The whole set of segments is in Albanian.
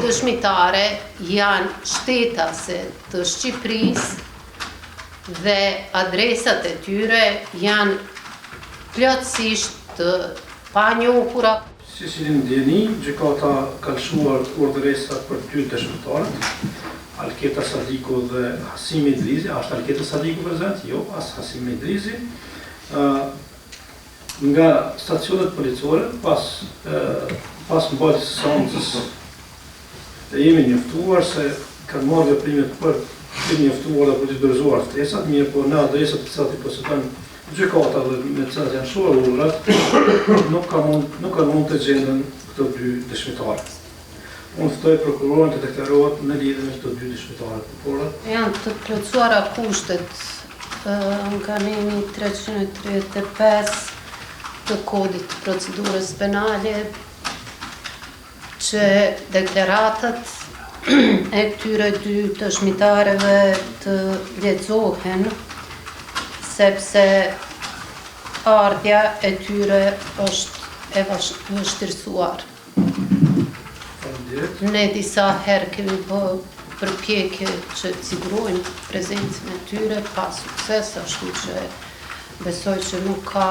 dëshmitare janë shtetase të Shqipërisë dhe adresat e tyre janë plotësisht të panjohura. Si ndjeni, gjykata ka lëshuar urdhëresa për 2 dëshmitarët, Alketa Sadiku dhe Hasimi Idrizi. Ashtë Alketa Sadiku prezent? Jo, as Hasimi Idrizi. Nga stacionet policore, pas mbajtjes së seancës, jemi njoftuar se kanë marrë veprimet për të njoftuar dhe për të dorëzuar ftesat, mirë po në adresat të cilat i posedojnë gjykata dhe me të cilat janë lëshuar urdhrat, nuk kanë mund të gjenden këto 2 dëshmitarë. Unë ftoj prokurorin të deklarohet në lidhje me këto 2 dëshmitarë. Janë të plotësuara kushtet nga nemi 335 të kodit të procedurës penale që deklaratat e këtyre 2 dëshmitarëve të lexohen sepse ardhja e tyre është e vështirësuar. Ne disa herë kemi bërë përpjekje që të sigurojmë prezencën e tyre pa sukses, ashtu që besoj që nuk ka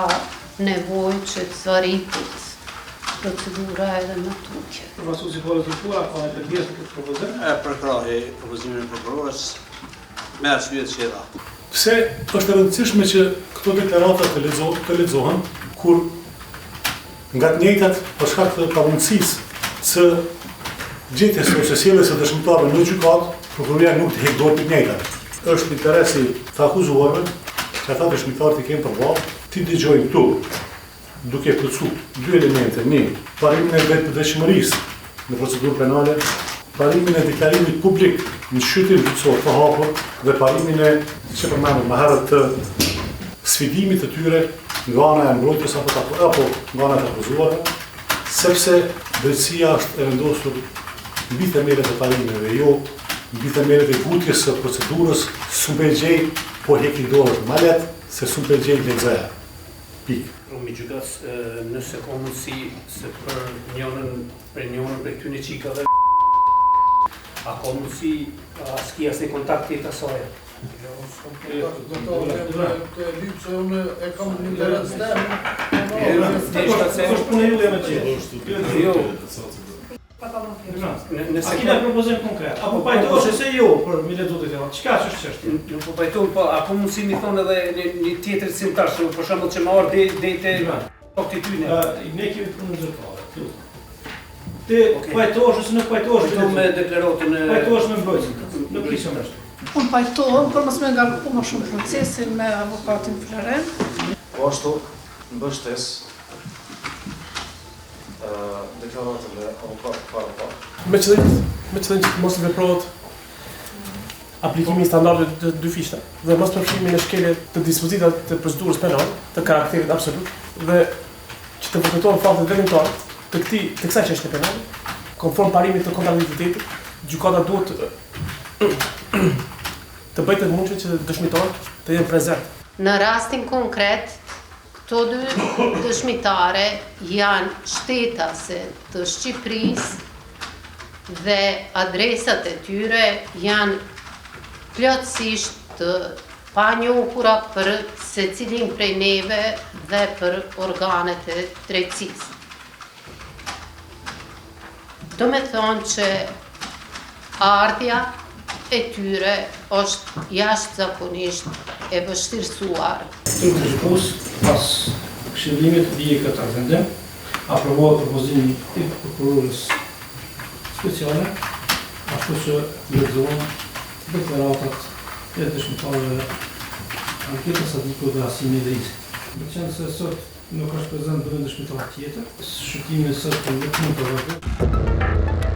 nevojë që të zvaritet procedura edhe në tutje. Përfaqësuesi i prokurorit ka një përgjigje të këtë propozim? Përkrahi propozimin e prokurorës me arsyet që e dha. Pse është e rëndësishme që këto deklarata të lexohen kur nga të njëjtat për shkak të pamundësisë së gjetjes ose sjelljes së dëshmitarëve në gjykatë, prokuroria nuk të heq dorë të njëjtat. Është interesi të akuzuarve që ata dëshmitarët i kenë përballë ti dëgjojnë këtu, duke plotësuar 2 elemente: një, parimin e vetëdijshmërisë në procedurë penale, parimin e deklarimit publik në shqyrtim gjyqësor të hapur dhe parimin e që përmendur më herët të sfidimit të tyre nga ana e mbrojtjes apo nga ana e akuzuarve, sepse drejtësia është e vendosur mbi themelet e parimeve dhe jo mbi themelet e gutjes së procedurës. Sumpelgjej po heqi dorë më lehtë se sumpelgjej lexoja. Pikë. Mi gjykas nëse ka mundësi se për njënën për këtyne qikave a ka mundësi s'ki asnjë kontakti të asaj. Të lypë që unë e kam një interes të është punë juaj me tjerë. A kina propozim konkret? Apo pajtohesh se jo për mi lexuar këtë? Çka është çështja? Nuk po pajtohem, po apo mundësi mi thonë edhe një tjetër simtar, për shembull që më ardhi dete faktityne. Ne kemi punën zyrtare. Ti pajtohesh ose nuk pajtohesh? Pajtohem me deklaratën e Pajtohesh me mbrojtjen. Nuk kisha më ashtu. Unë pajtohem, për mos me ngarku më shumë procesin me avokatin Fleren. Po ashtu, në mbështesë deklaratën e avokatit para. Me qëllim që të mos të veprohet aplikimi i standardeve të 2 fishta dhe mos përfshirimi në shkelje të dispozitat të procedurës penale të karakterit absolut dhe që të vërtetohen faktet vendimtare të kësaj çështje penale, konform parimit të kontabilitetit, gjykata duhet të bëjë të mundshme që dëshmitarët të jenë prezent. Në rastin konkret, këto 2 dëshmitare janë shtetase të Shqipërisë dhe adresat e tyre janë plotësisht të panjohura për secilin prej neve dhe për organet e drejtësisë. Do me thonë që ardhja e tyre është jashtëzakonisht e vështirësuar. Gjykos pas këshillimit vije këtë vendim, aprovohet propozimi i prokurorës speciale, ashtu që lexohen deklaratat e dëshmitarëve Alketa Sadiku dhe Hasimi Idrizi. Me qenë se sot nuk është prezent bërë dëshmitar tjetër, shqyrtimi sot nuk mund të vazhdojë.